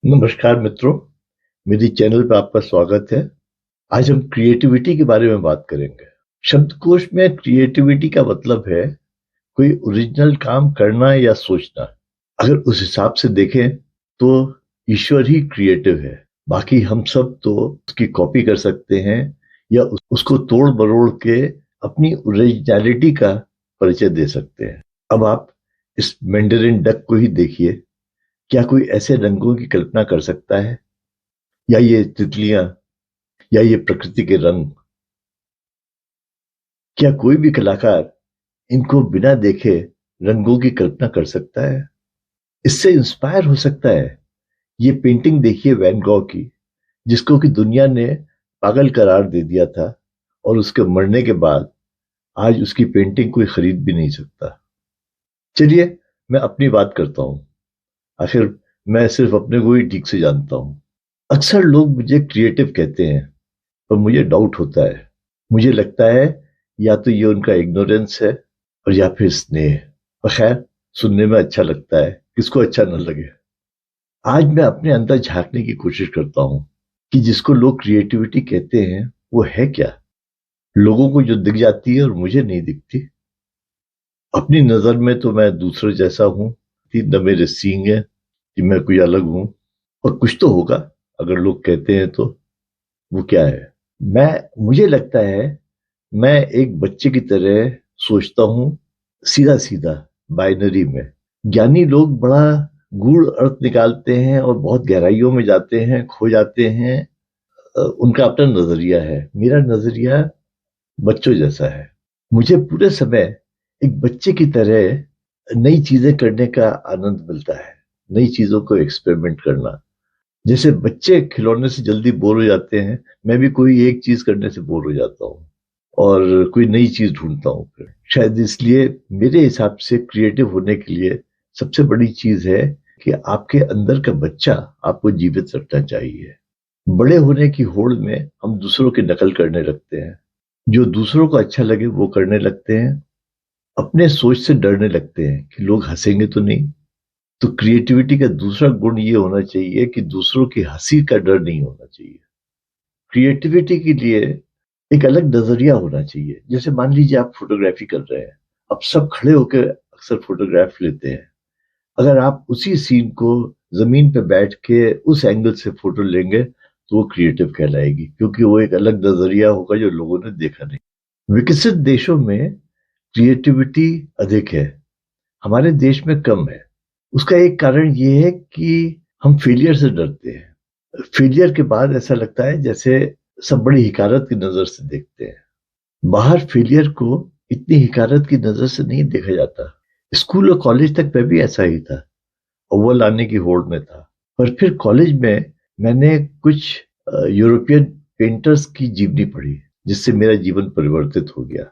नमस्कार मित्रों, मेरी चैनल पर आपका स्वागत है। आज हम क्रिएटिविटी के बारे में बात करेंगे। शब्दकोश में क्रिएटिविटी का मतलब है कोई ओरिजिनल काम करना या सोचना। अगर उस हिसाब से देखें तो ईश्वर ही क्रिएटिव है, बाकी हम सब तो उसकी कॉपी कर सकते हैं या उसको तोड़ मरोड़ के अपनी ओरिजिनलिटी का परिचय दे सकते हैं। अब आप इस मैंडरिन डक को ही देखिए। क्या कोई ऐसे रंगों की कल्पना कर सकता है, या ये तितलियां, या ये प्रकृति के रंग? क्या कोई भी कलाकार इनको बिना देखे रंगों की कल्पना कर सकता है? इससे इंस्पायर हो सकता है। ये पेंटिंग देखिए वैन गॉग की, जिसको कि दुनिया ने पागल करार दे दिया था, और उसके मरने के बाद आज उसकी पेंटिंग कोई खरीद भी नहीं सकता। चलिए मैं अपनी बात करता हूं। आखिर मैं सिर्फ अपने को ही ठीक से जानता हूं। अक्सर लोग मुझे क्रिएटिव कहते हैं, पर मुझे डाउट होता है। मुझे लगता है या तो ये उनका इग्नोरेंस है, और या फिर स्नेह। और खैर, सुनने में अच्छा लगता है, किसको अच्छा न लगे। आज मैं अपने अंदर झांकने की कोशिश करता हूं कि जिसको लोग क्रिएटिविटी कहते हैं वो है क्या। लोगों को जो दिख जाती है और मुझे नहीं दिखती। अपनी नजर में तो मैं दूसरे जैसा हूं, न मेरे सींग है कि मैं कोई अलग हूं। और कुछ तो होगा, अगर लोग कहते हैं तो। वो क्या है? मुझे लगता है मैं एक बच्चे की तरह सोचता हूं, सीधा सीधा, बाइनरी में। ज्ञानी लोग बड़ा गूढ़ अर्थ निकालते हैं और बहुत गहराइयों में जाते हैं, खो जाते हैं। उनका अपना नजरिया है। मेरा नजरिया बच्चों जैसा है। मुझे पूरे समय एक बच्चे की तरह नई चीजें करने का आनंद मिलता है। नई चीजों को एक्सपेरिमेंट करना। जैसे बच्चे खिलौने से जल्दी बोर हो जाते हैं, मैं भी कोई एक चीज करने से बोर हो जाता हूँ और कोई नई चीज ढूंढता हूँ। फिर शायद इसलिए मेरे हिसाब से क्रिएटिव होने के लिए सबसे बड़ी चीज है कि आपके अंदर का बच्चा आपको जीवित रखना चाहिए। बड़े होने की होड़ में हम दूसरों की नकल करने लगते हैं। जो दूसरों को अच्छा लगे वो करने लगते हैं। अपने सोच से डरने लगते हैं कि लोग हंसेंगे तो नहीं। तो क्रिएटिविटी का दूसरा गुण ये होना चाहिए कि दूसरों की हंसी का डर नहीं होना चाहिए। क्रिएटिविटी के लिए एक अलग नजरिया होना चाहिए। जैसे मान लीजिए आप फोटोग्राफी कर रहे हैं, अब सब खड़े होकर अक्सर फोटोग्राफ लेते हैं। अगर आप उसी सीन को जमीन पे बैठ के उस एंगल से फोटो लेंगे तो वो क्रिएटिव कहलाएगी, क्योंकि वो एक अलग नजरिया होगा जो लोगों ने देखा नहीं। विकसित देशों में क्रिएटिविटी अधिक है, हमारे देश में कम है। उसका एक कारण ये है कि हम फेलियर से डरते हैं। फेलियर के बाद ऐसा लगता है जैसे सब बड़ी हिकारत की नजर से देखते हैं। बाहर फेलियर को इतनी हिकारत की नजर से नहीं देखा जाता। स्कूल और कॉलेज तक में भी ऐसा ही था। अव्वल आने की होड़ में था। पर फिर कॉलेज में मैंने कुछ यूरोपियन पेंटर्स की जीवनी पढ़ी, जिससे मेरा जीवन परिवर्तित हो गया।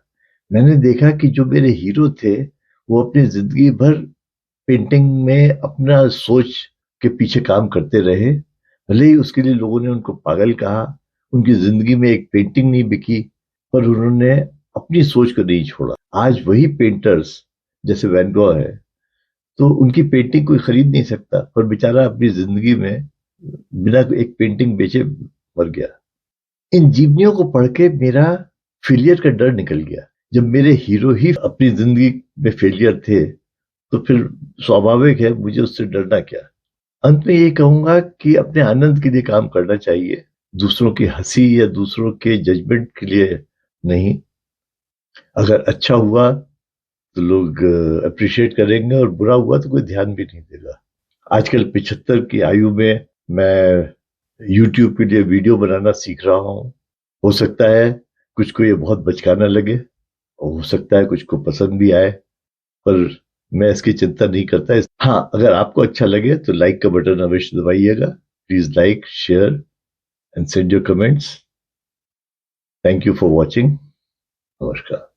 मैंने देखा कि जो मेरे हीरो थे वो अपनी जिंदगी भर पेंटिंग में अपना सोच के पीछे काम करते रहे। भले ही उसके लिए लोगों ने उनको पागल कहा, उनकी जिंदगी में एक पेंटिंग नहीं बिकी, पर उन्होंने अपनी सोच को नहीं छोड़ा। आज वही पेंटर्स, जैसे वैन गॉग है, तो उनकी पेंटिंग कोई खरीद नहीं सकता, पर बेचारा अपनी जिंदगी में बिना एक पेंटिंग बेचे मर गया। इन जीवनियों को पढ़ के मेरा फेलियर का डर निकल गया। जब मेरे हीरो ही अपनी जिंदगी में फेलियर थे, तो फिर स्वाभाविक है मुझे उससे डरना क्या। अंत में ये कहूंगा कि अपने आनंद के लिए काम करना चाहिए, दूसरों की हंसी या दूसरों के जजमेंट के लिए नहीं। अगर अच्छा हुआ तो लोग अप्रिशिएट करेंगे, और बुरा हुआ तो कोई ध्यान भी नहीं देगा। आजकल 75 की आयु में मैं YouTube के लिए वीडियो बनाना सीख रहा हूँ। हो सकता है कुछ को ये बहुत बचकाना लगे, और हो सकता है कुछ को पसंद भी आए, पर मैं इसकी चिंता नहीं करता। हाँ, अगर आपको अच्छा लगे तो लाइक का बटन अवश्य दबाइएगा। Please like, share and send your comments. Thank you for watching. नमस्कार।